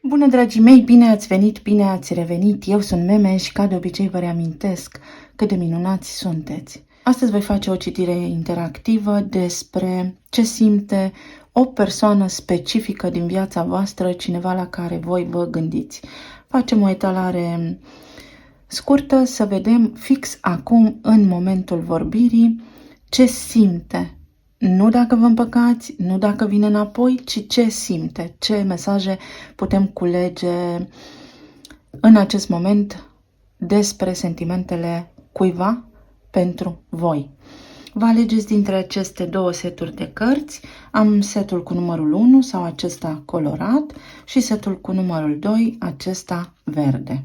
Bună, dragii mei, bine ați venit, bine ați revenit. Eu sunt Meme și ca de obicei vă reamintesc cât de minunați sunteți. Astăzi voi face o citire interactivă despre ce simte o persoană specifică din viața voastră, cineva la care voi vă gândiți. Facem o etalare scurtă să vedem fix acum, în momentul vorbirii, ce simte. Nu dacă vă împăcați, nu dacă vine înapoi, ci ce simte, ce mesaje putem culege în acest moment despre sentimentele cuiva pentru voi. Vă alegeți dintre aceste două seturi de cărți. Am setul cu numărul 1 sau acesta colorat și setul cu numărul 2, acesta verde.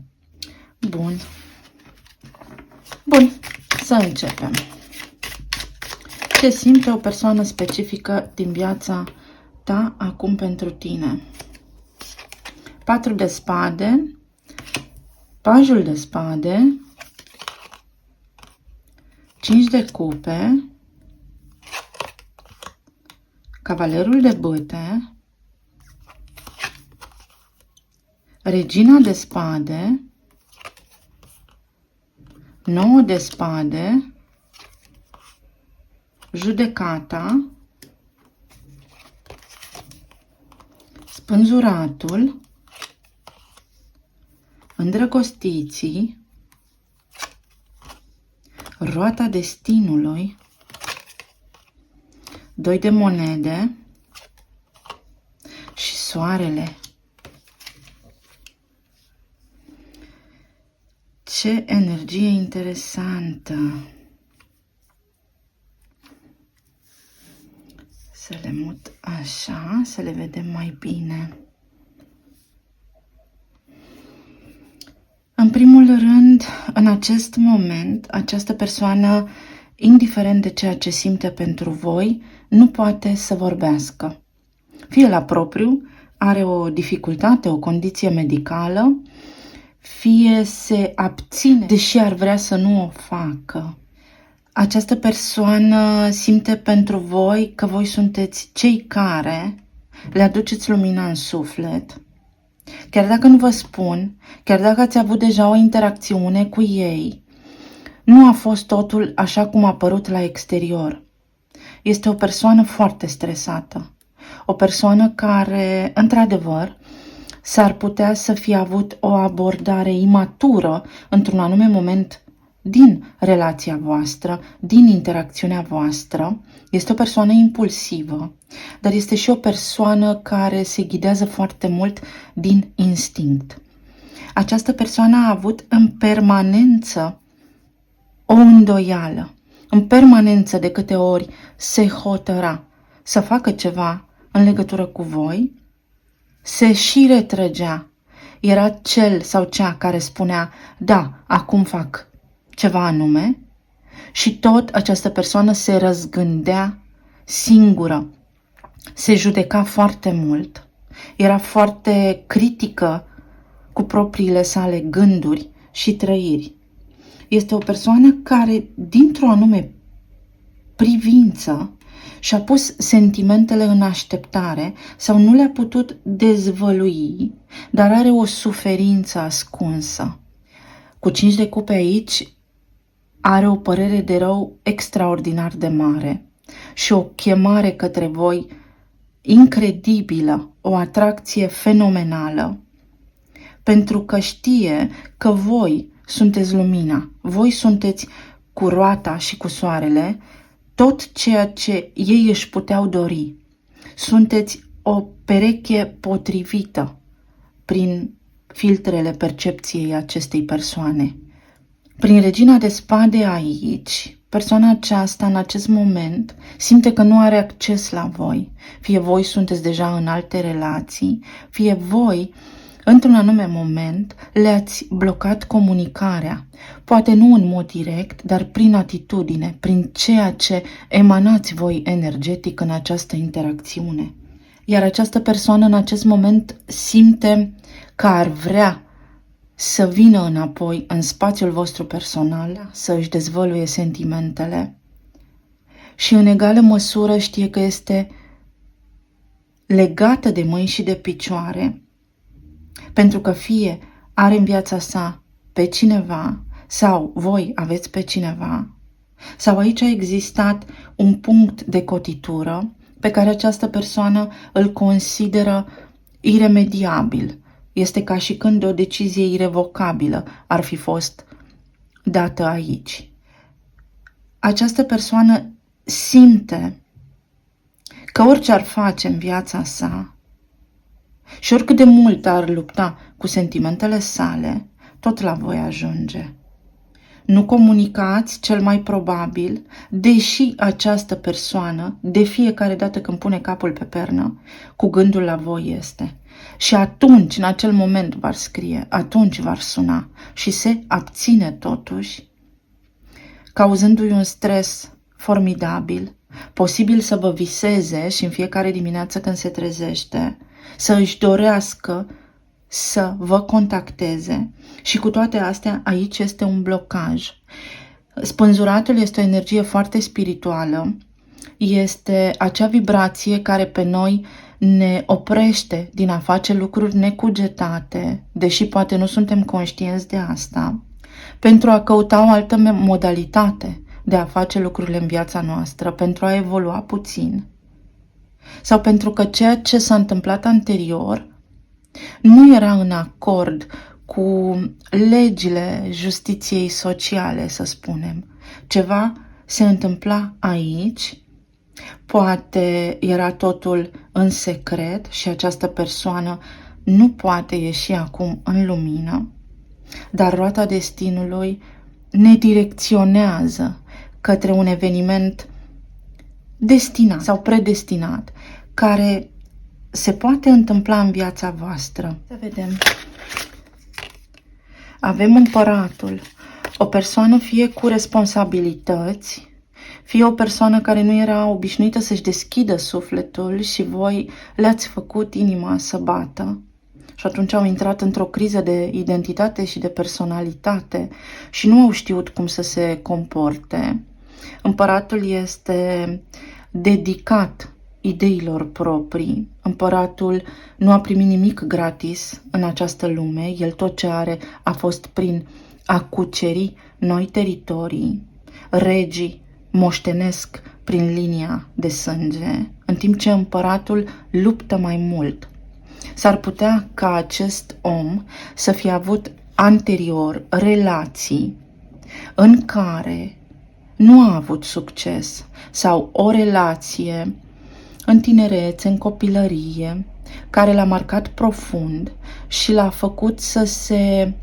Bun, să începem. Ce simte o persoană specifică din viața ta acum pentru tine? 4 de spade, pajul de spade, 5 de cupe, cavalerul de bâte, regina de spade, 9 de spade, judecata, spânzuratul, îndrăgostiții, roata destinului, 2 de monede și soarele. Ce energie interesantă! Să le mut așa, să le vedem mai bine. În primul rând, în acest moment, această persoană, indiferent de ceea ce simte pentru voi, nu poate să vorbească. Fie la propriu, are o dificultate, o condiție medicală, fie se abține, deși ar vrea să nu o facă. Această persoană simte pentru voi că voi sunteți cei care le aduceți lumina în suflet. Chiar dacă nu vă spun, chiar dacă ați avut deja o interacțiune cu ei, nu a fost totul așa cum a părut la exterior. Este o persoană foarte stresată. O persoană care, într-adevăr, s-ar putea să fie avut o abordare imatură într-un anume moment din relația voastră, din interacțiunea voastră. Este o persoană impulsivă, dar este și o persoană care se ghidează foarte mult din instinct. Această persoană a avut în permanență o îndoială. În permanență, de câte ori se hotăra să facă ceva în legătură cu voi, se și retrăgea. Era cel sau cea care spunea, da, acum fac ceva anume, și tot această persoană se răzgândea singură, se judeca foarte mult, era foarte critică cu propriile sale gânduri și trăiri. Este o persoană care, dintr-o anume privință, și-a pus sentimentele în așteptare sau nu le-a putut dezvălui, dar are o suferință ascunsă. Cu 5 de cupe aici, are o părere de rău extraordinar de mare și o chemare către voi incredibilă, o atracție fenomenală, pentru că știe că voi sunteți lumina, voi sunteți cu roata și cu soarele tot ceea ce ei își puteau dori. Sunteți o pereche potrivită prin filtrele percepției acestei persoane. Prin regina de spade aici, persoana aceasta în acest moment simte că nu are acces la voi. Fie voi sunteți deja în alte relații, fie voi, într-un anume moment, le-ați blocat comunicarea. Poate nu în mod direct, dar prin atitudine, prin ceea ce emanați voi energetic în această interacțiune. Iar această persoană în acest moment simte că ar vrea să vină înapoi în spațiul vostru personal, să își dezvăluie sentimentele și în egală măsură știe că este legată de mâini și de picioare Pentru că fie are în viața sa pe cineva sau voi aveți pe cineva, sau aici a existat un punct de cotitură pe care această persoană îl consideră iremediabil. Este ca și când o decizie irevocabilă ar fi fost dată aici. Această persoană simte că orice ar face în viața sa și oricât de mult ar lupta cu sentimentele sale, tot la voi ajunge. Nu comunicați cel mai probabil, deși această persoană, de fiecare dată când pune capul pe pernă, cu gândul la voi este. Și atunci, în acel moment, v-ar scrie, atunci v-ar suna și se abține totuși, cauzându-i un stres formidabil, posibil să vă viseze și în fiecare dimineață când se trezește, să își dorească să vă contacteze și cu toate astea aici este un blocaj. Spânzuratul este o energie foarte spirituală, este acea vibrație care pe noi ne oprește din a face lucruri necugetate, deși poate nu suntem conștienți de asta, pentru a căuta o altă modalitate de a face lucrurile în viața noastră, pentru a evolua puțin. Sau pentru că ceea ce s-a întâmplat anterior nu era în acord cu legile justiției sociale, să spunem. Ceva se întâmpla aici, poate era totul în secret și această persoană nu poate ieși acum în lumină, dar roata destinului ne direcționează către un eveniment destinat sau predestinat, care se poate întâmpla în viața voastră. Să vedem. Avem Împăratul, o persoană fie cu responsabilități, fie o persoană care nu era obișnuită să-și deschidă sufletul și voi le-ați făcut inima să bată. Și atunci au intrat într-o criză de identitate și de personalitate și nu au știut cum să se comporte. Împăratul este dedicat ideilor proprii. Împăratul nu a primit nimic gratis în această lume. El tot ce are a fost prin a cuceri noi teritorii. Regii moștenesc prin linia de sânge, în timp ce împăratul luptă mai mult. S-ar putea ca acest om să fie avut anterior relații în care nu a avut succes sau o relație în tinerețe, în copilărie, care l-a marcat profund și l-a făcut să se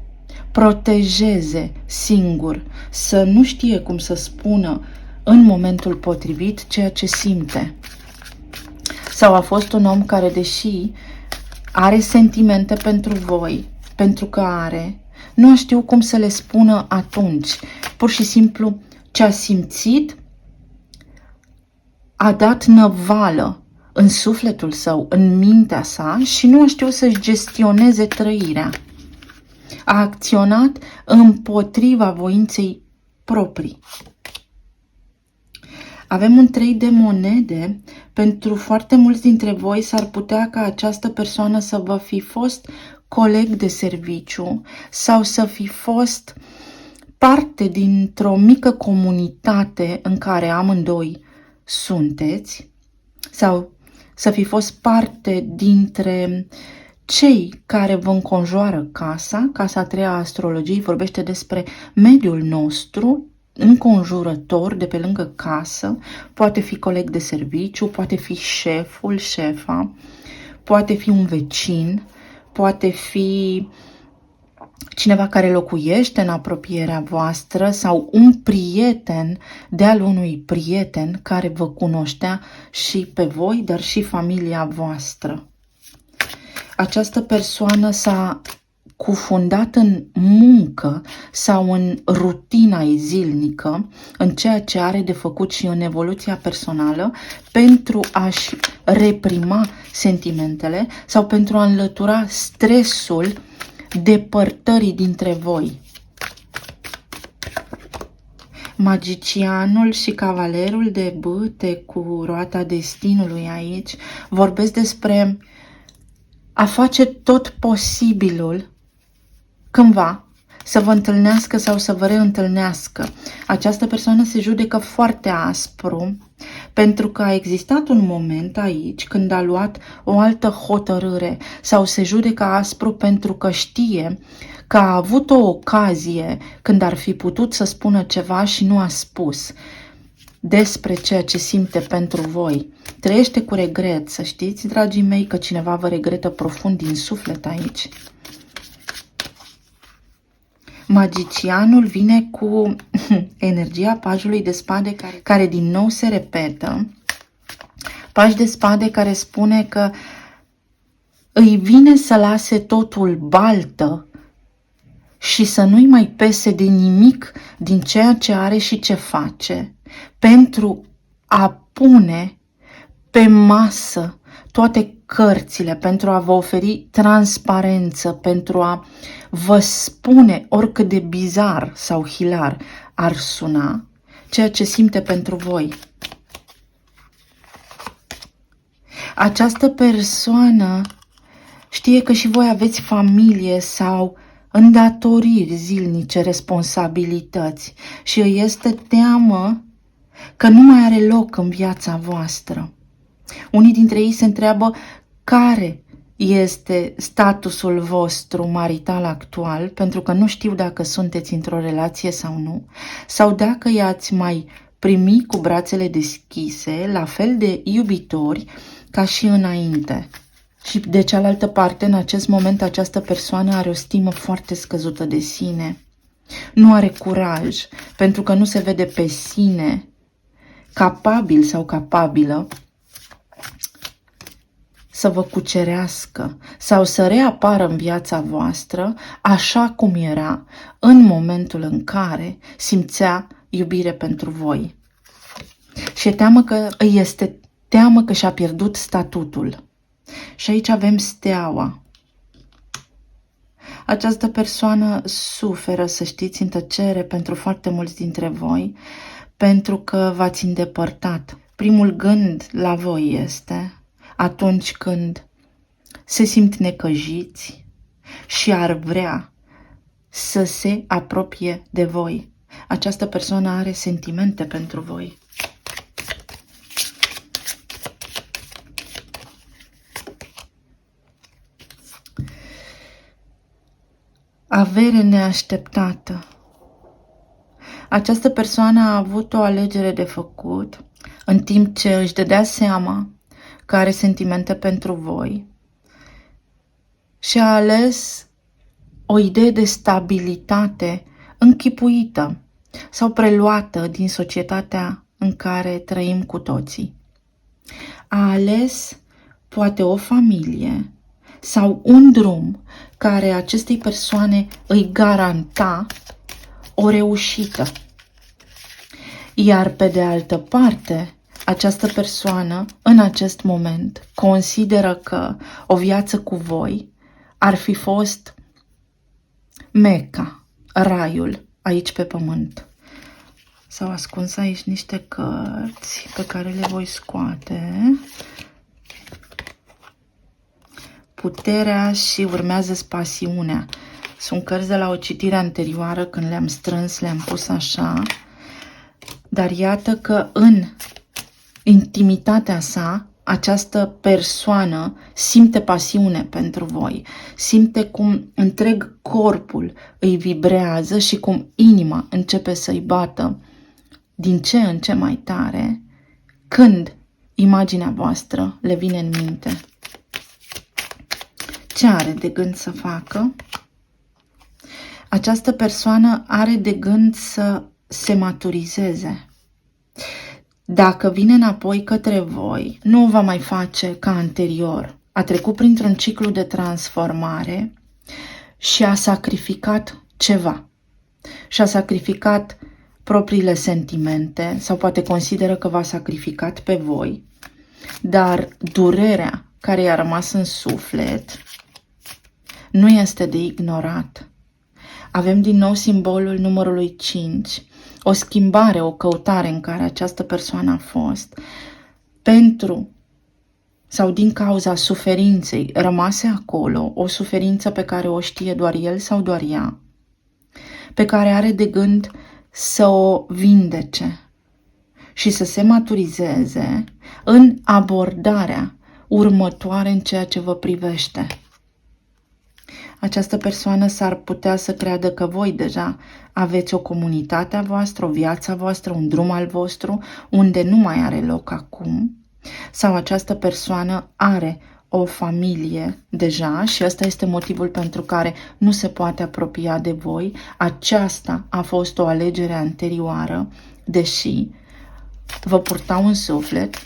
protejeze singur, să nu știe cum să spună în momentul potrivit ceea ce simte. Sau a fost un om care, deși are sentimente pentru voi, pentru că are, nu a știut cum să le spună atunci. Pur și simplu ce a simțit a dat năvală în sufletul său, în mintea sa și nu a știut să-și gestioneze trăirea. A acționat împotriva voinței proprii. Avem un 3 de monede. Pentru foarte mulți dintre voi s-ar putea ca această persoană să vă fi fost coleg de serviciu sau să fi fost parte dintr-o mică comunitate în care amândoi sunteți, sau să fi fost parte dintre cei care vă înconjoară casa. Casa a treia a astrologiei vorbește despre mediul nostru înconjurător de pe lângă casă. Poate fi coleg de serviciu, poate fi șeful, șefa, poate fi un vecin, poate fi cineva care locuiește în apropierea voastră sau un prieten de-al unui prieten care vă cunoștea și pe voi, dar și familia voastră. Această persoană s-a cufundat în muncă sau în rutina ei zilnică, în ceea ce are de făcut și în evoluția personală, pentru a-și reprima sentimentele sau pentru a înlătura stresul depărtării dintre voi. Magicianul și cavalerul de bâte cu roata destinului aici vorbesc despre a face tot posibilul cândva să vă întâlnească sau să vă reîntâlnească. Această persoană se judecă foarte aspru pentru că a existat un moment aici când a luat o altă hotărâre sau se judecă aspru pentru că știe că a avut o ocazie când ar fi putut să spună ceva și nu a spus despre ceea ce simte pentru voi. Trăiește cu regret, să știți, dragii mei, că cineva vă regretă profund din suflet aici. Magicianul vine cu energia pajului de spade care din nou se repetă. Paj de spade care spune că îi vine să lase totul baltă și să nu-i mai pese de nimic din ceea ce are și ce face, pentru a pune pe masă toate cărțile, pentru a vă oferi transparență, pentru a vă spune, oricât de bizar sau hilar ar suna, ceea ce simte pentru voi. Această persoană știe că și voi aveți familie sau îndatoriri zilnice, responsabilități și îi este teamă că nu mai are loc în viața voastră. Unii dintre ei se întreabă care este statusul vostru marital actual, pentru că nu știu dacă sunteți într-o relație sau nu, sau dacă i-ați mai primi cu brațele deschise, la fel de iubitori ca și înainte. Și de cealaltă parte, în acest moment, această persoană are o stimă foarte scăzută de sine. Nu are curaj, pentru că nu se vede pe sine capabil sau capabilă să vă cucerească sau să reapară în viața voastră așa cum era în momentul în care simțea iubire pentru voi. Și îi este teamă că și-a pierdut statutul. Și aici avem steaua. Această persoană suferă, să știți, în tăcere pentru foarte mulți dintre voi, pentru că v-ați îndepărtat. Primul gând la voi este atunci când se simt necăjiți și ar vrea să se apropie de voi. Această persoană are sentimente pentru voi. Avere neașteptată. Această persoană a avut o alegere de făcut în timp ce își dădea seama că are sentimente pentru voi și a ales o idee de stabilitate închipuită sau preluată din societatea în care trăim cu toții. A ales poate o familie sau un drum care acestei persoane îi garanta o reușită. Iar pe de altă parte, această persoană în acest moment consideră că o viață cu voi ar fi fost Meca, raiul aici pe pământ. S-au ascuns aici niște cărți pe care le voi scoate. Puterea și urmează pasiunea. Sunt cărți de la o citire anterioară, când le-am strâns, le-am pus așa. Dar iată că în intimitatea sa, această persoană simte pasiune pentru voi. Simte cum întreg corpul îi vibrează și cum inima începe să-i bată din ce în ce mai tare când imaginea voastră le vine în minte. Ce are de gând să facă? Această persoană are de gând să se maturizeze. Dacă vine înapoi către voi, nu o va mai face ca anterior. A trecut printr-un ciclu de transformare și a sacrificat ceva. Și-a sacrificat propriile sentimente sau poate consideră că v-a sacrificat pe voi, dar durerea care i-a rămas în suflet nu este de ignorat. Avem din nou simbolul numărului 5, o schimbare, o căutare în care această persoană a fost pentru sau din cauza suferinței rămase acolo, o suferință pe care o știe doar el sau doar ea, pe care are de gând să o vindece și să se maturizeze în abordarea următoare în ceea ce vă privește. Această persoană s-ar putea să creadă că voi deja aveți o comunitate a voastră, o viață a voastră, un drum al vostru, unde nu mai are loc acum, sau această persoană are o familie deja și ăsta este motivul pentru care nu se poate apropia de voi. Aceasta a fost o alegere anterioară, deși vă purtau în suflet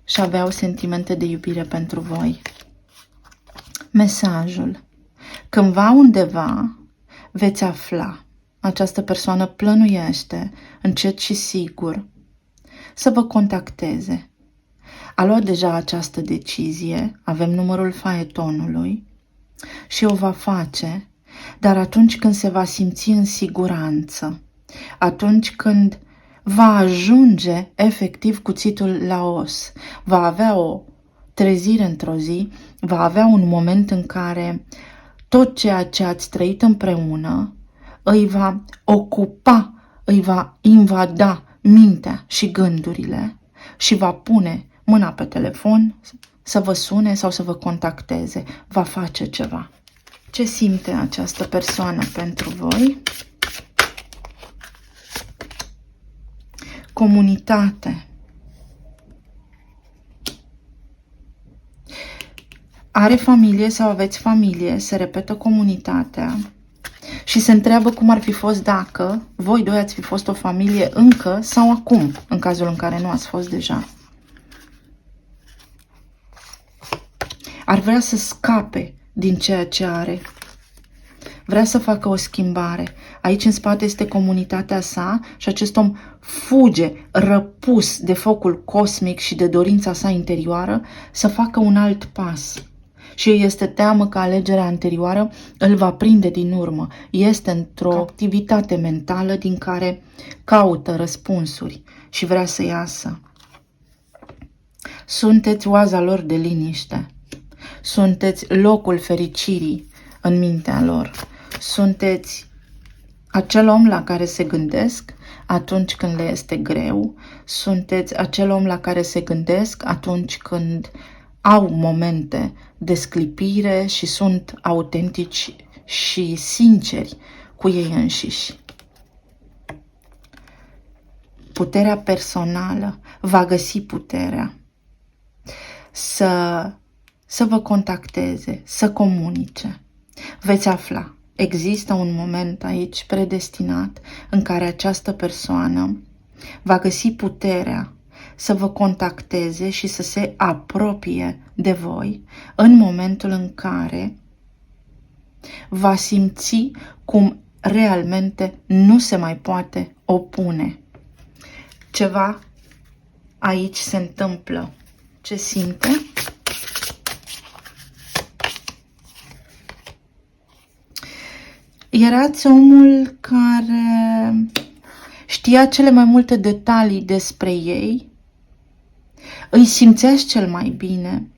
și aveau sentimente de iubire pentru voi. Mesajul. Cândva undeva veți afla, această persoană plănuiește, încet și sigur, să vă contacteze. A luat deja această decizie, avem numărul faetonului și o va face, dar atunci când se va simți în siguranță, atunci când va ajunge efectiv cuțitul la os, va avea o trezire într-o zi, va avea un moment în care tot ceea ce ați trăit împreună îi va ocupa, îi va invada mintea și gândurile și va pune mâna pe telefon să vă sune sau să vă contacteze. Va face ceva. Ce simte această persoană pentru voi? Comunitate. Are familie sau aveți familie, se repetă comunitatea și se întreabă cum ar fi fost dacă voi doi ați fi fost o familie încă sau acum, în cazul în care nu ați fost deja. Ar vrea să scape din ceea ce are. Vrea să facă o schimbare. Aici în spate este comunitatea sa și acest om fuge, răpus de focul cosmic și de dorința sa interioară, să facă un alt pas. Și este teamă că alegerea anterioară îl va prinde din urmă. Este într-o activitate mentală din care caută răspunsuri și vrea să iasă. Sunteți oaza lor de liniște. Sunteți locul fericirii în mintea lor. Sunteți acel om la care se gândesc atunci când le este greu. Sunteți acel om la care se gândesc atunci când au momente de sclipire și sunt autentici și sinceri cu ei înșiși. Puterea personală va găsi puterea să vă contacteze, să comunice. Veți afla. Există un moment aici predestinat în care această persoană va găsi puterea să vă contacteze și să se apropie de voi în momentul în care va simți cum realmente nu se mai poate opune. Ceva aici se întâmplă. Ce simte? Erați omul care știa cele mai multe detalii despre ei, îi simțeați cel mai bine.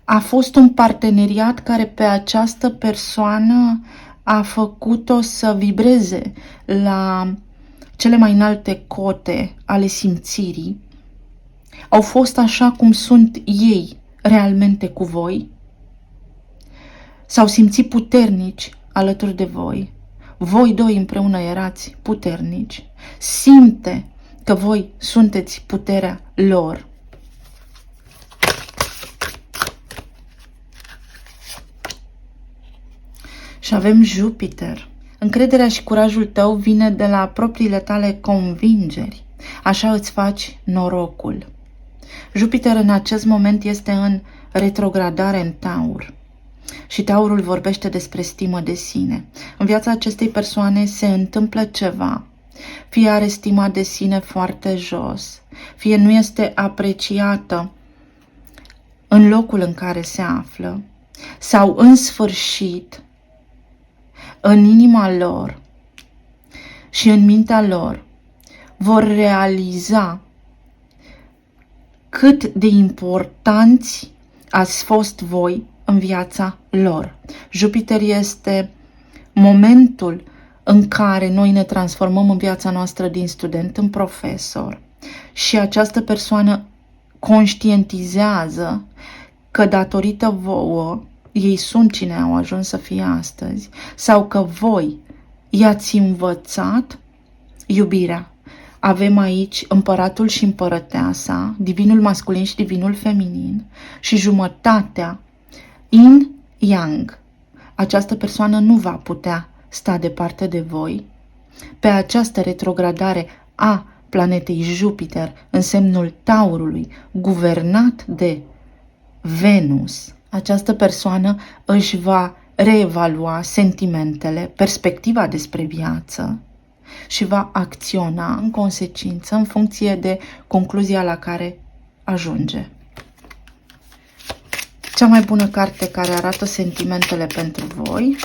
A fost un parteneriat care pe această persoană a făcut-o să vibreze la cele mai înalte cote ale simțirii. Au fost așa cum sunt ei realmente cu voi. S-au simțit puternici alături de voi. Voi doi împreună erați puternici. Simte că voi sunteți puterea lor. Și avem Jupiter. Încrederea și curajul tău vine de la propriile tale convingeri. Așa îți faci norocul. Jupiter în acest moment este în retrogradare în Taur. Și Taurul vorbește despre stimă de sine. În viața acestei persoane se întâmplă ceva. Fie are stima de sine foarte jos, fie nu este apreciată în locul în care se află, sau în sfârșit, în inima lor și în mintea lor, vor realiza cât de importanți ați fost voi în viața lor. Jupiter este momentul în care noi ne transformăm în viața noastră din student în profesor și această persoană conștientizează că datorită vouă ei sunt cine au ajuns să fie astăzi sau că voi i-ați învățat iubirea. Avem aici împăratul și împărăteasa, divinul masculin și divinul feminin și jumătatea yin-yang. Această persoană nu va putea sta departe de voi. Pe această retrogradare a planetei Jupiter în semnul Taurului, guvernat de Venus, această persoană își va reevalua sentimentele, perspectiva despre viață și va acționa în consecință în funcție de concluzia la care ajunge. Cea mai bună carte care arată sentimentele pentru voi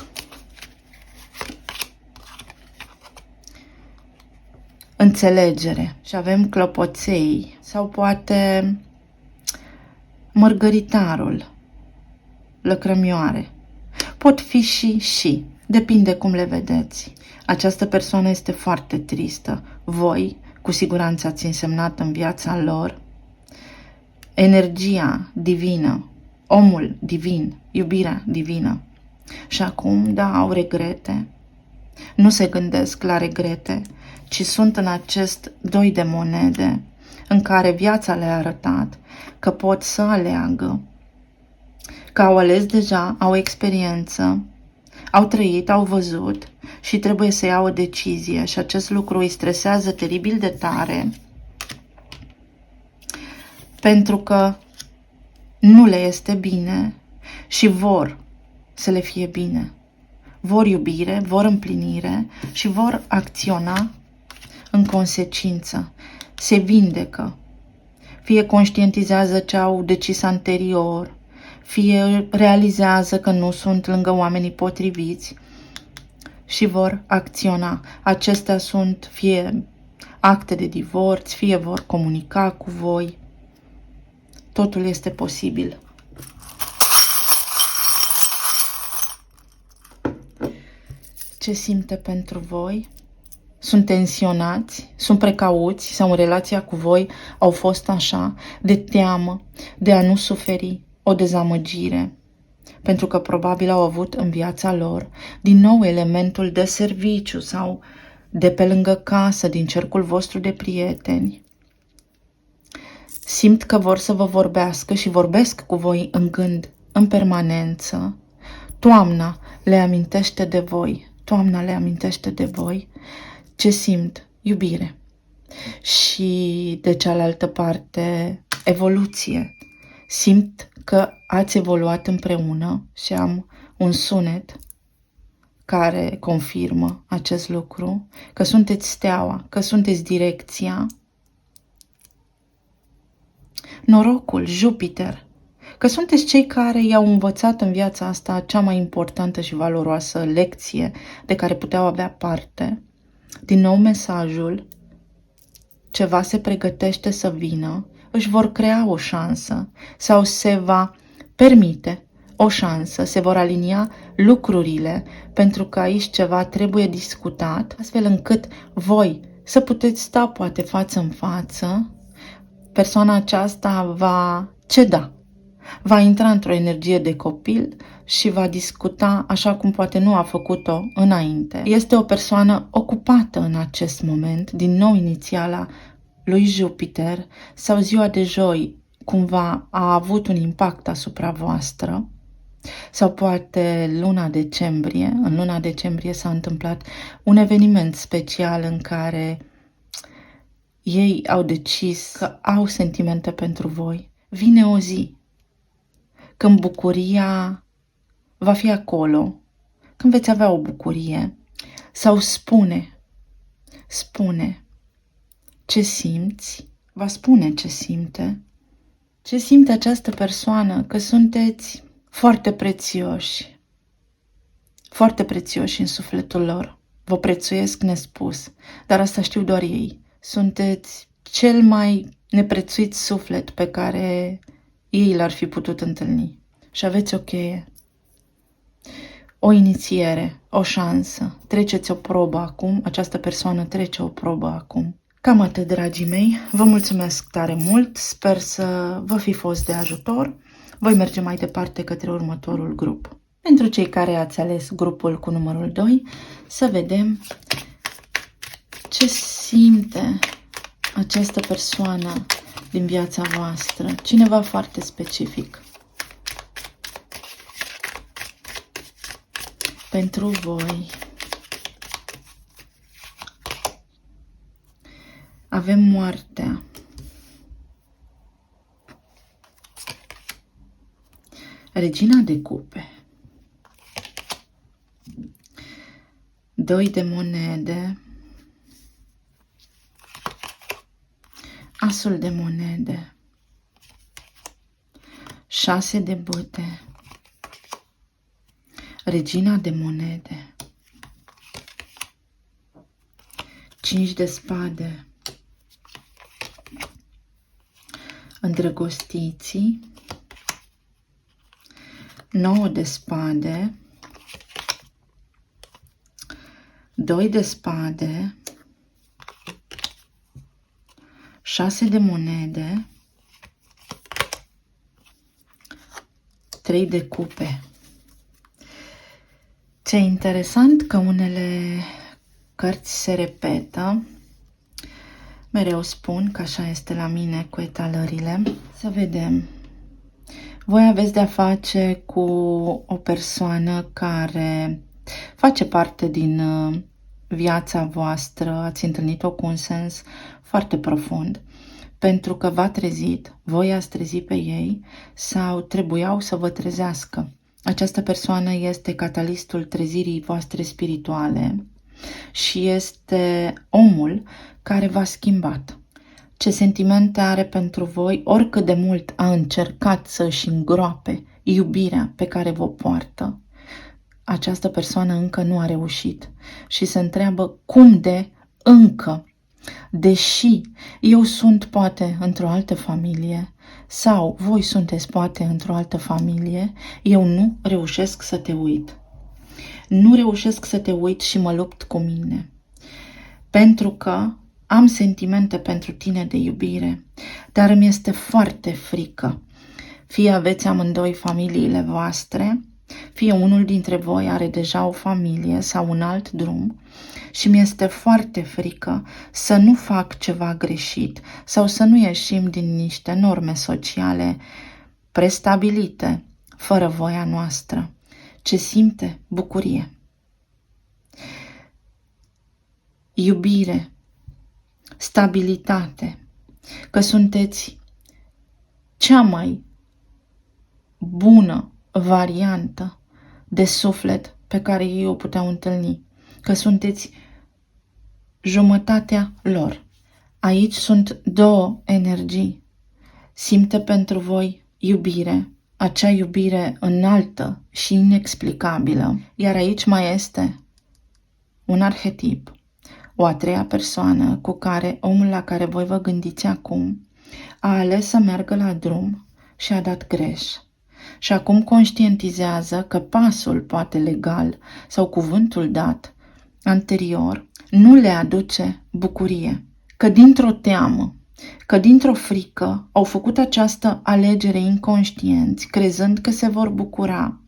înțelegere și avem clopoței sau poate mărgăritarul, lăcrămioare. Pot fi și, depinde cum le vedeți. Această persoană este foarte tristă. Voi, cu siguranță, ați însemnat în viața lor energia divină, omul divin, iubirea divină. Și acum, da, au regrete. Nu se gândesc la regrete, ci sunt în acest doi de monede în care viața le-a arătat că pot să aleagă, că au ales deja, au experiență, au trăit, au văzut și trebuie să iau o decizie și acest lucru îi stresează teribil de tare pentru că nu le este bine și vor să le fie bine. Vor iubire, vor împlinire și vor acționa în consecință. Se vindecă. Fie conștientizează ce au decis anterior, fie realizează că nu sunt lângă oamenii potriviți și vor acționa. Acestea sunt fie acte de divorț, fie vor comunica cu voi. Totul este posibil. Ce simte pentru voi? Sunt tensionați, sunt precauți sau în relația cu voi au fost așa, de teamă, de a nu suferi o dezamăgire, pentru că probabil au avut în viața lor din nou elementul de serviciu sau de pe lângă casă, din cercul vostru de prieteni. Simt că vor să vă vorbească și vorbesc cu voi în gând, în permanență. Toamna le amintește de voi. Toamna le amintește de voi. Ce simt? Iubire. Și de cealaltă parte, evoluție. Simt că ați evoluat împreună și am un sunet care confirmă acest lucru, că sunteți steaua, că sunteți direcția. Norocul, Jupiter, că sunteți cei care i-au învățat în viața asta cea mai importantă și valoroasă lecție de care puteau avea parte. Din nou mesajul, ceva se pregătește să vină, își vor crea o șansă sau se va permite o șansă, se vor alinia lucrurile pentru că aici ceva trebuie discutat, astfel încât voi să puteți sta poate față în față. Persoana aceasta va ceda, va intra într-o energie de copil și va discuta așa cum poate nu a făcut-o înainte. Este o persoană ocupată în acest moment, din nou inițiala lui Jupiter sau ziua de joi cumva a avut un impact asupra voastră sau poate luna decembrie. În luna decembrie s-a întâmplat un eveniment special în care ei au decis că au sentimente pentru voi. Vine o zi când bucuria va fi acolo, când veți avea o bucurie sau spune ce simți, va spune ce simte. Ce simte această persoană? Că sunteți foarte prețioși în sufletul lor. Vă prețuiesc nespus, dar asta știu doar ei. Sunteți cel mai neprețuit suflet pe care ei l-ar fi putut întâlni. Și aveți o cheie, o inițiere, o șansă. Treceți o probă acum, această persoană trece o probă acum. Cam atât, dragii mei. Vă mulțumesc tare mult, sper să vă fi fost de ajutor. Voi merge mai departe către următorul grup. Pentru cei care ați ales grupul cu numărul 2, să vedem ce simte această persoană din viața voastră, cineva foarte specific. Pentru voi avem moartea, regina de cupe, 2 de monede, asul de monede, 6 de bâte, regina de monede, 5 de spade, îndrăgostiții, 9 de spade, 2 de spade, 6 de monede, 3 de cupe. Ce interesant că unele cărți se repetă. Mereu spun că așa este la mine cu etalările. Să vedem. Voi aveți de-a face cu o persoană care face parte din viața voastră, ați întâlnit-o cu un sens foarte profund, pentru că v-a trezit, voi ați trezit pe ei sau trebuiau să vă trezească. Această persoană este catalistul trezirii voastre spirituale și este omul care v-a schimbat. Ce sentimente are pentru voi, oricât de mult a încercat să-și îngroape iubirea pe care vă poartă, această persoană încă nu a reușit și se întreabă cum de încă, deși eu sunt poate într-o altă familie sau voi sunteți poate într-o altă familie, eu nu reușesc să te uit. Nu reușesc să te uit și mă lupt cu mine. Pentru că am sentimente pentru tine de iubire, dar îmi este foarte frică. Fie aveți amândoi familiile voastre, fie unul dintre voi are deja o familie sau un alt drum și mi-este foarte frică să nu fac ceva greșit sau să nu ieșim din niște norme sociale prestabilite, fără voia noastră. Ce simte? Bucurie, iubire, stabilitate, că sunteți cea mai bună variantă de suflet pe care ei o puteau întâlni, că sunteți jumătatea lor. Aici sunt două energii. Simte pentru voi iubire, acea iubire înaltă și inexplicabilă, iar aici mai este un arhetip, o a treia persoană cu care omul la care voi vă gândiți acum a ales să meargă la drum și a dat greș. Și acum conștientizează că pasul, poate legal, sau cuvântul dat anterior, nu le aduce bucurie. Că dintr-o teamă, că dintr-o frică au făcut această alegere inconștienți, crezând că se vor bucura,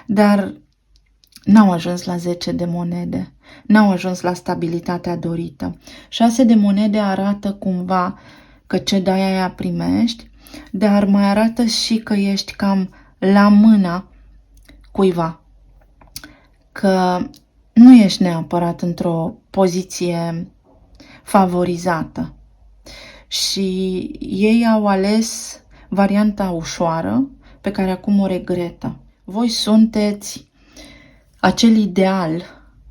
dar n-au ajuns la 10 de monede, n-au ajuns la stabilitatea dorită. 6 de monede arată cumva că ce dai aia primești, dar mai arată și că ești cam la mâna cuiva, că nu ești neapărat într-o poziție favorizată și ei au ales varianta ușoară pe care acum o regretă. Voi sunteți acel ideal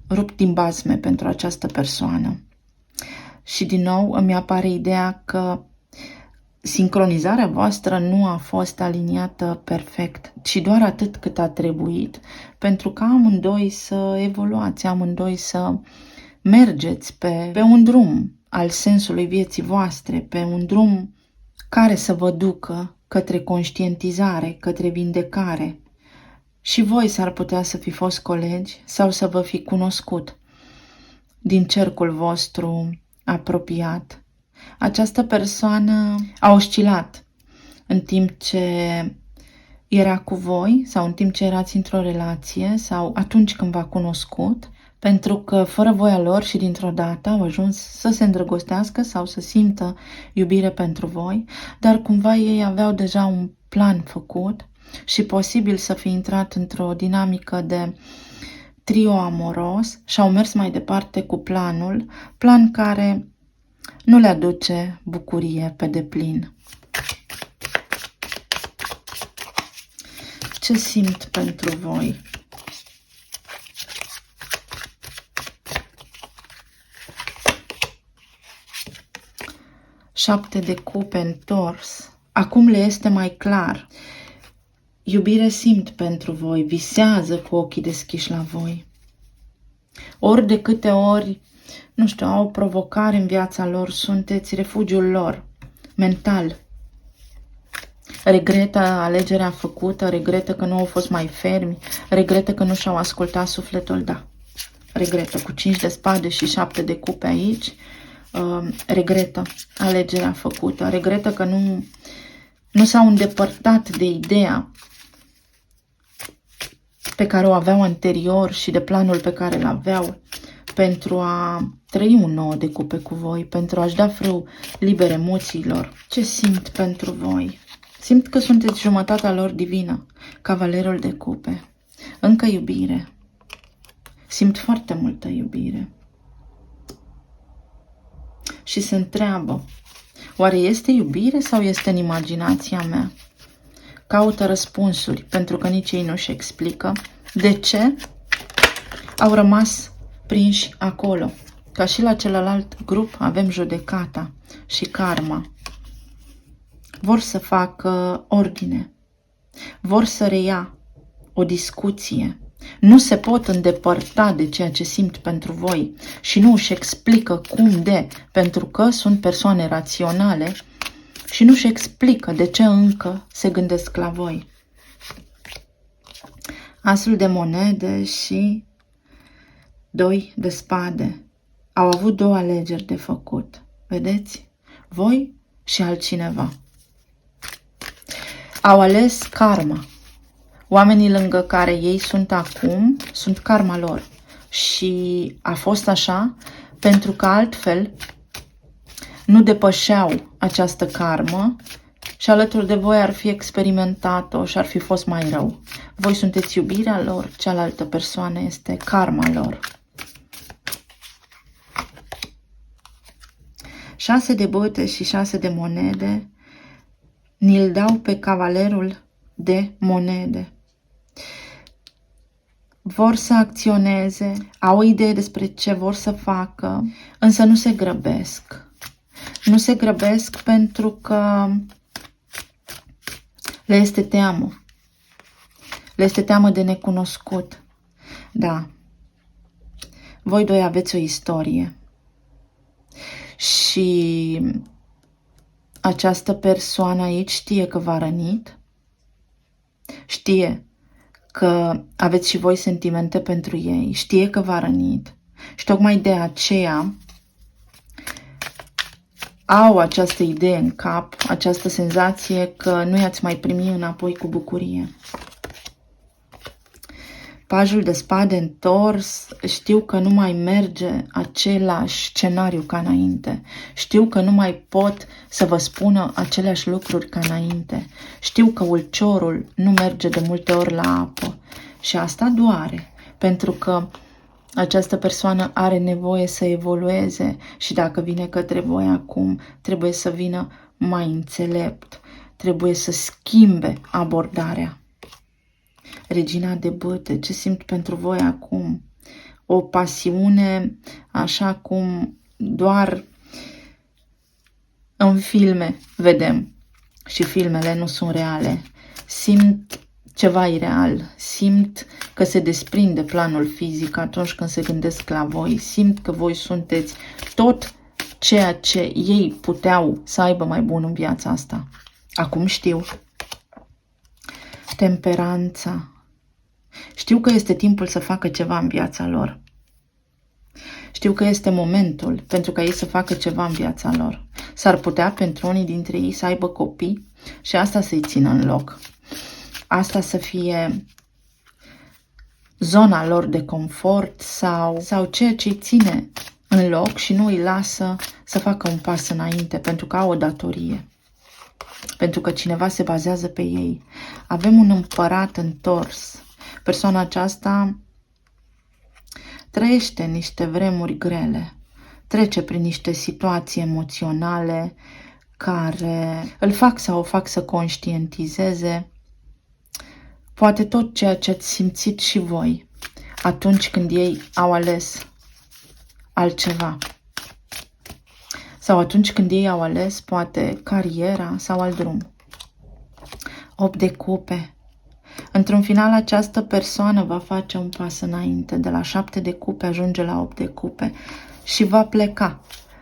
rupt din bazme pentru această persoană. Și din nou îmi apare ideea că sincronizarea voastră nu a fost aliniată perfect, ci doar atât cât a trebuit, pentru ca amândoi să evoluați, amândoi să mergeți pe un drum al sensului vieții voastre, pe un drum care să vă ducă către conștientizare, către vindecare. Și voi s-ar putea să fi fost colegi sau să vă fi cunoscut din cercul vostru apropiat. Această persoană a oscilat în timp ce era cu voi sau în timp ce erați într-o relație sau atunci când v-a cunoscut, pentru că fără voia lor și dintr-o dată au ajuns să se îndrăgostească sau să simtă iubire pentru voi, dar cumva ei aveau deja un plan făcut și posibil să fi intrat într-o dinamică de trio amoros și au mers mai departe cu plan care nu le aduce bucurie pe deplin. Ce simt pentru voi? Șapte de cupe întors. Acum le este mai clar. Iubire simt pentru voi, visează cu ochii deschiși la voi. Ori de câte ori, nu știu, au o provocare în viața lor, sunteți refugiul lor, mental. Regretă alegerea făcută, regretă că nu au fost mai fermi, regretă că nu și-au ascultat sufletul, da. Regretă, cu 5 de spade și 7 de cupe aici, regretă alegerea făcută, regretă că nu s-au îndepărtat de ideea pe care o aveau anterior și de planul pe care îl aveau pentru a trăi un 9 de cupe cu voi, pentru a-și da frâu liber emoțiilor. Ce simt pentru voi? Simt că sunteți jumătatea lor divină, cavalerul de cupe. Încă iubire. Simt foarte multă iubire. Și se întreabă, oare este iubire sau este în imaginația mea? Caută răspunsuri, pentru că nici ei nu-și explică de ce au rămas prinși acolo. Ca și la celălalt grup avem judecata și karma. Vor să facă ordine, vor să reia o discuție. Nu se pot îndepărta de ceea ce simt pentru voi și nu își explică cum de, pentru că sunt persoane raționale și nu își explică de ce încă se gândesc la voi. Asul de monede și 2 de spade. Au avut 2 alegeri de făcut. Vedeți? Voi și altcineva. Au ales karma. Oamenii lângă care ei sunt acum sunt karma lor. Și a fost așa pentru că altfel nu depășeau această karmă și alături de voi ar fi experimentat-o și ar fi fost mai rău. Voi sunteți iubirea lor, cealaltă persoană este karma lor. 6 de băte și 6 de monede ni-l dau pe cavalerul de monede. Vor să acționeze, au o idee despre ce vor să facă, însă nu se grăbesc. Nu se grăbesc pentru că le este teamă. Le este teamă de necunoscut. Da. Voi doi aveți o istorie. Și această persoană aici știe că v-a rănit. Știe că aveți și voi sentimente pentru ei. Știe că v-a rănit. Și tocmai de aceea au această idee în cap, această senzație că nu i-ați mai primi înapoi cu bucurie. Pajul de spade întors, știu că nu mai merge același scenariu ca înainte. Știu că nu mai pot să vă spună aceleași lucruri ca înainte. Știu că ulciorul nu merge de multe ori la apă. Și asta doare, pentru că această persoană are nevoie să evolueze și dacă vine către voi acum, trebuie să vină mai înțelept. Trebuie să schimbe abordarea. Regina de bâte, ce simt pentru voi acum? O pasiune așa cum doar în filme vedem și filmele nu sunt reale. Simt ceva ireal, simt că se desprinde planul fizic atunci când se gândesc la voi, simt că voi sunteți tot ceea ce ei puteau să aibă mai bun în viața asta. Acum știu. Temperanța. Știu că este timpul să facă ceva în viața lor. Știu că este momentul pentru ca ei să facă ceva în viața lor. S-ar putea pentru unii dintre ei să aibă copii și asta să-i țină în loc. Asta să fie zona lor de confort sau ceea ce îi ține în loc și nu îi lasă să facă un pas înainte pentru că au o datorie. Pentru că cineva se bazează pe ei. Avem un împărat întors. Persoana aceasta trăiește niște vremuri grele. Trece prin niște situații emoționale care îl fac sau o fac să conștientizeze poate tot ceea ce ați simțit și voi atunci când ei au ales altceva. Sau atunci când ei au ales poate cariera sau alt drum. 8 de cupe. Într-un final, această persoană va face un pas înainte. De la 7 de cupe ajunge la 8 de cupe și va pleca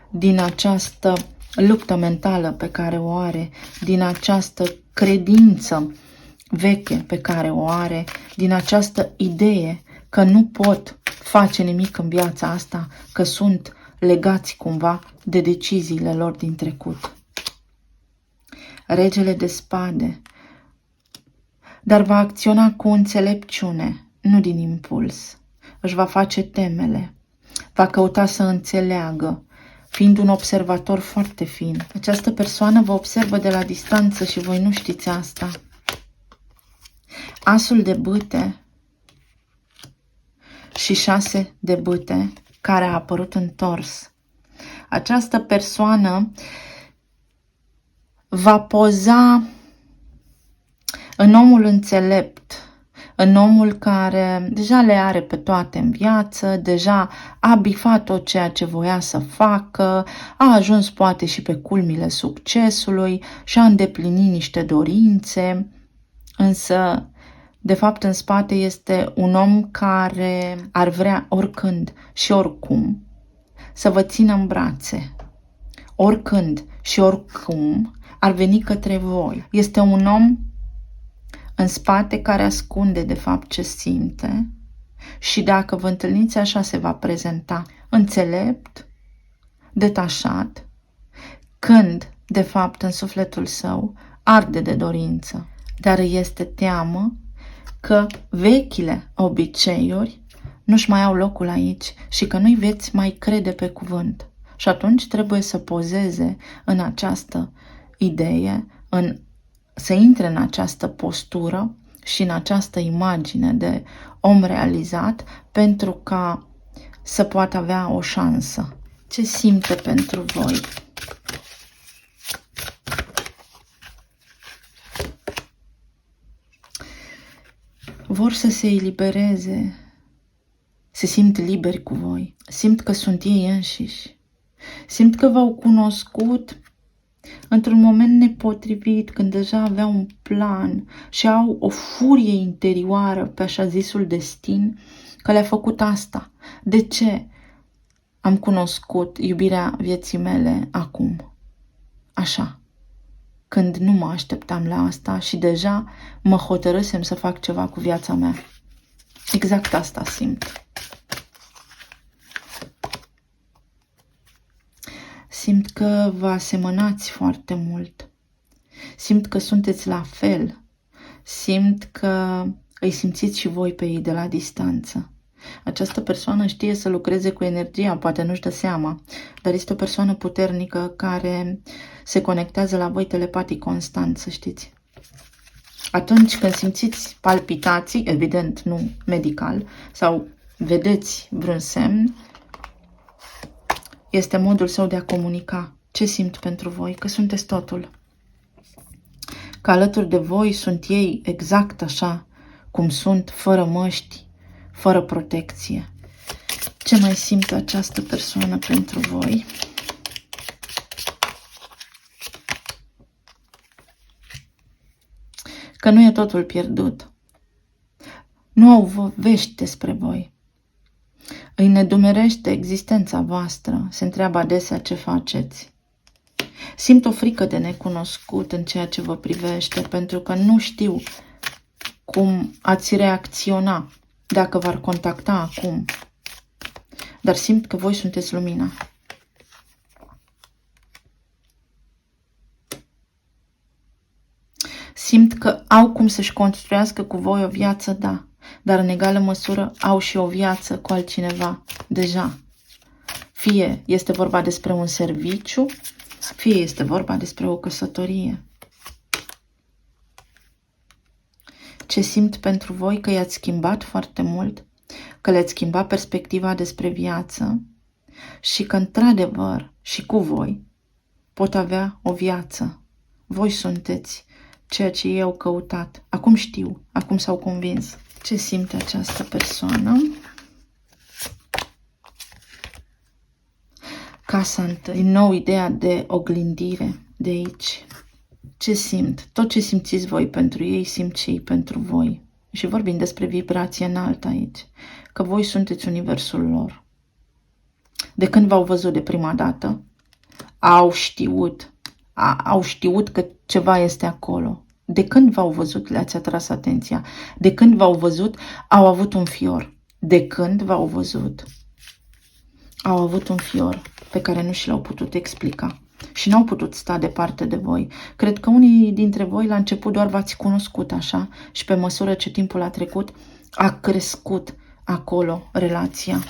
din această luptă mentală pe care o are, din această credință veche pe care o are, din această idee că nu pot face nimic în viața asta, că sunt legați cumva de deciziile lor din trecut. Regele de spade. Dar va acționa cu înțelepciune, nu din impuls. Își va face temele, va căuta să înțeleagă, fiind un observator foarte fin. Această persoană vă observă de la distanță și voi nu știți asta. Asul de bâte și 6 de bâte care a apărut întors. Această persoană va poza în omul înțelept, în omul care deja le are pe toate în viață, deja a bifat tot ceea ce voia să facă, a ajuns poate și pe culmile succesului și a îndeplinit niște dorințe, însă de fapt în spate este un om care ar vrea oricând și oricum să vă țină în brațe. Oricând și oricum ar veni către voi. Este un om în spate care ascunde de fapt ce simte și dacă vă întâlniți așa se va prezenta înțelept, detașat, când de fapt în sufletul său arde de dorință, dar îi este teamă că vechile obiceiuri nu-și mai au locul aici și că nu-i veți mai crede pe cuvânt. Și atunci trebuie să pozeze în această idee, să intre în această postură și în această imagine de om realizat pentru ca să poată avea o șansă. Ce simte pentru voi? Vor să se elibereze, se simt liberi cu voi, simt că sunt ei înșiși, simt că v-au cunoscut într-un moment nepotrivit, când deja aveau un plan și au o furie interioară pe așa zisul destin, că le-a făcut asta. De ce am cunoscut iubirea vieții mele acum? Așa, când nu mă așteptam la asta și deja mă hotărâsem să fac ceva cu viața mea. Exact asta simt. Simt că vă asemănați foarte mult. Simt că sunteți la fel. Simt că îi simțiți și voi pe ei de la distanță. Această persoană știe să lucreze cu energia, poate nu-și dă seama, dar este o persoană puternică care se conectează la voi telepatic constant, să știți. Atunci când simțiți palpitații, evident nu medical, sau vedeți vreun semn, este modul său de a comunica ce simt pentru voi, că sunteți totul. Că alături de voi sunt ei exact așa cum sunt, fără măști, fără protecție. Ce mai simte această persoană pentru voi? Că nu e totul pierdut. Nu au vești despre voi. Îi nedumerește existența voastră, se întreabă adesea ce faceți. Simt o frică de necunoscut în ceea ce vă privește, pentru că nu știu cum ați reacționa dacă v-ar contacta acum. Dar simt că voi sunteți lumina. Simt că au cum să-și construiască cu voi o viață, da, dar în egală măsură au și o viață cu altcineva deja. Fie este vorba despre un serviciu, fie este vorba despre o căsătorie. Ce simt pentru voi? Că i-ați schimbat foarte mult, că le-ați schimbat perspectiva despre viață și că, într-adevăr, și cu voi pot avea o viață. Voi sunteți ceea ce ei au căutat. Acum știu, acum s-au convins. Ce simte această persoană? Casa întâi. Din nou ideea de oglindire de aici. Ce simt? Tot ce simțiți voi pentru ei, simt și ei pentru voi. Și vorbim despre vibrație înaltă aici. Că voi sunteți universul lor. De când v-au văzut de prima dată, au știut că ceva este acolo. De când v-au văzut, le-ați atras atenția. De când v-au văzut, au avut un fior. De când v-au văzut, au avut un fior pe care nu și l-au putut explica. Și n-au putut sta departe de voi. Cred că unii dintre voi la început doar v-ați cunoscut așa și pe măsură ce timpul a trecut, a crescut acolo relația.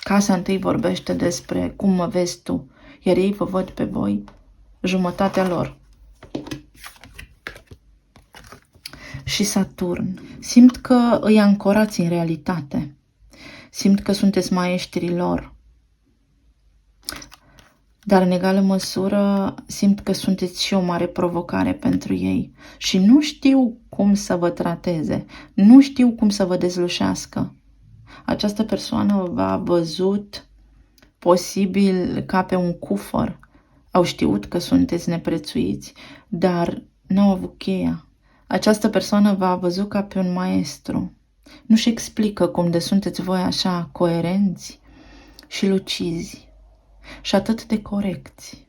Casa întâi vorbește despre cum mă vezi tu, iar ei vă văd pe voi jumătatea lor. Și Saturn. Simt că îi ancorați în realitate. Simt că sunteți maestrii lor. Dar în egală măsură simt că sunteți și o mare provocare pentru ei. Și nu știu cum să vă trateze. Nu știu cum să vă dezlușească. Această persoană v-a văzut posibil ca pe un cufăr. Au știut că sunteți neprețuiți, dar n-au avut cheia. Această persoană v-a văzut ca pe un maestru. Nu-și explică cum de sunteți voi așa coerenți și lucizi și atât de corecți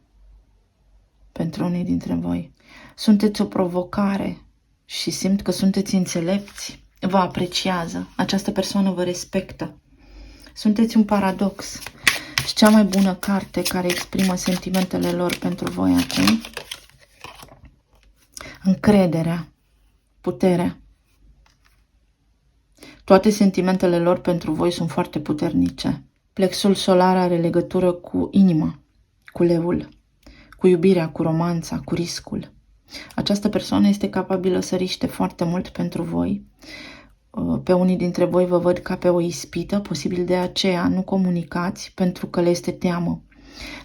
pentru unii dintre voi. Sunteți o provocare și simt că sunteți înțelepți. Vă apreciază. Această persoană vă respectă. Sunteți un paradox. Și cea mai bună carte care exprimă sentimentele lor pentru voi acum? Încrederea, puterea. Toate sentimentele lor pentru voi sunt foarte puternice. Plexul solar are legătură cu inima, cu leul, cu iubirea, cu romanța, cu riscul. Această persoană este capabilă să riște foarte mult pentru voi. Pe unii dintre voi vă văd ca pe o ispită, posibil de aceea nu comunicați pentru că le este teamă.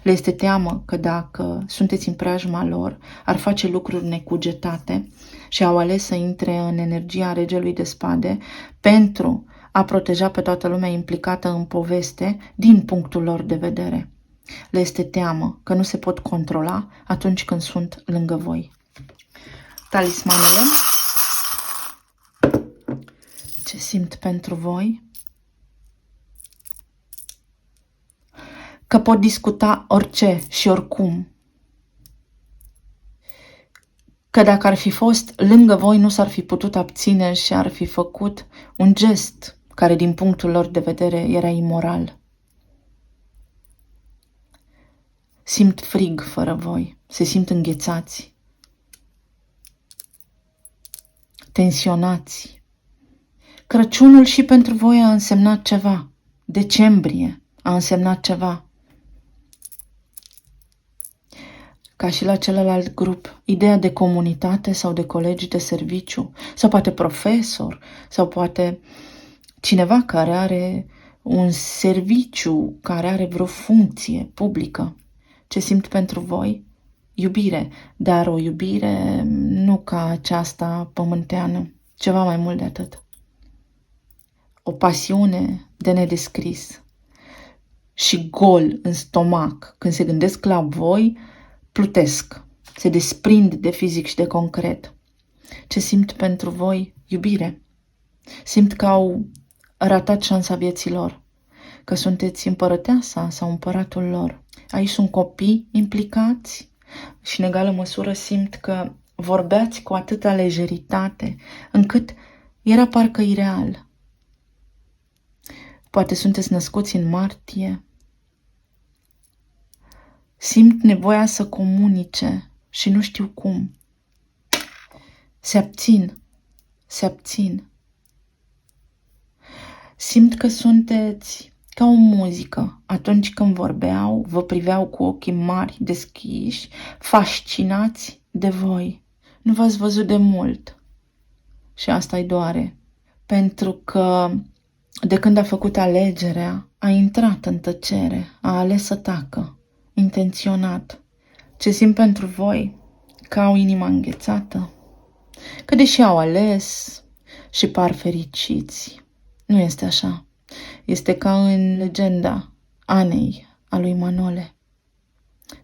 Le este teamă că dacă sunteți în preajma lor, ar face lucruri necugetate și au ales să intre în energia regelui de spade pentru a proteja pe toată lumea implicată în poveste din punctul lor de vedere. Le este teamă că nu se pot controla atunci când sunt lângă voi. Talismanele. Ce simt pentru voi? Că pot discuta orice și oricum. Că dacă ar fi fost lângă voi, nu s-ar fi putut abține și ar fi făcut un gest care din punctul lor de vedere era imoral. Simt frig fără voi, se simt înghețați, tensionați. Crăciunul și pentru voi a însemnat ceva. Decembrie a însemnat ceva. Ca și la celălalt grup, ideea de comunitate sau de colegi de serviciu, sau poate profesor, sau poate cineva care are un serviciu, care are vreo funcție publică. Ce simt pentru voi? Iubire, dar o iubire nu ca aceasta pământeană, ceva mai mult de atât. O pasiune de nedescris și gol în stomac. Când se gândesc la voi, plutesc, se desprind de fizic și de concret. Ce simt pentru voi? Iubire. Simt că au ratat șansa vieții lor, că sunteți împărăteasa sau împăratul lor. Aici sunt copii implicați și în egală măsură simt că vorbeați cu atâta lejeritate, încât era parcă ireal. Poate sunteți născuți în martie. Simt nevoia să comunice și nu știu cum. Se abțin. Simt că sunteți ca o muzică. Atunci când vorbeau, vă priveau cu ochii mari deschiși, fascinați de voi. Nu v-ați văzut de mult. Și asta îi doare. Pentru că de când a făcut alegerea, a intrat în tăcere, a ales să tacă, intenționat. Ce simt pentru voi? Că au inima înghețată, că deși au ales și par fericiți, nu este așa. Este ca în legenda Anei a lui Manole.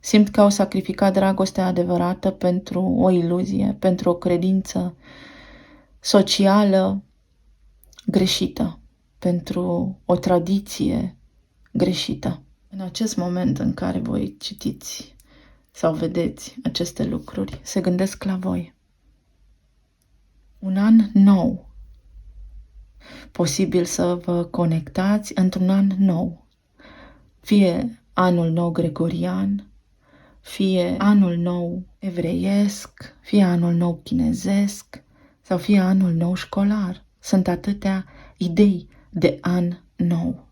Simt că au sacrificat dragostea adevărată pentru o iluzie, pentru o credință socială greșită, pentru o tradiție greșită. În acest moment în care voi citiți sau vedeți aceste lucruri, se gândesc la voi. Un an nou. Posibil să vă conectați într-un an nou. Fie anul nou gregorian, fie anul nou evreiesc, fie anul nou chinezesc sau fie anul nou școlar. Sunt atâtea idei de an nou.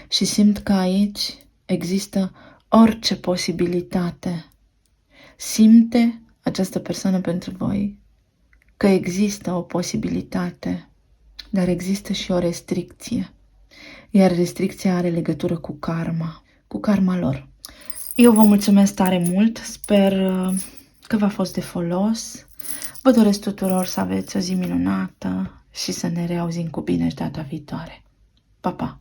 Și simt că aici există orice posibilitate. Simte această persoană pentru voi că există o posibilitate, dar există și o restricție. Iar restricția are legătură cu karma lor. Eu vă mulțumesc tare mult, sper că v-a fost de folos. Vă doresc tuturor să aveți o zi minunată și să ne reauzim cu bine și data viitoare. Pa, pa!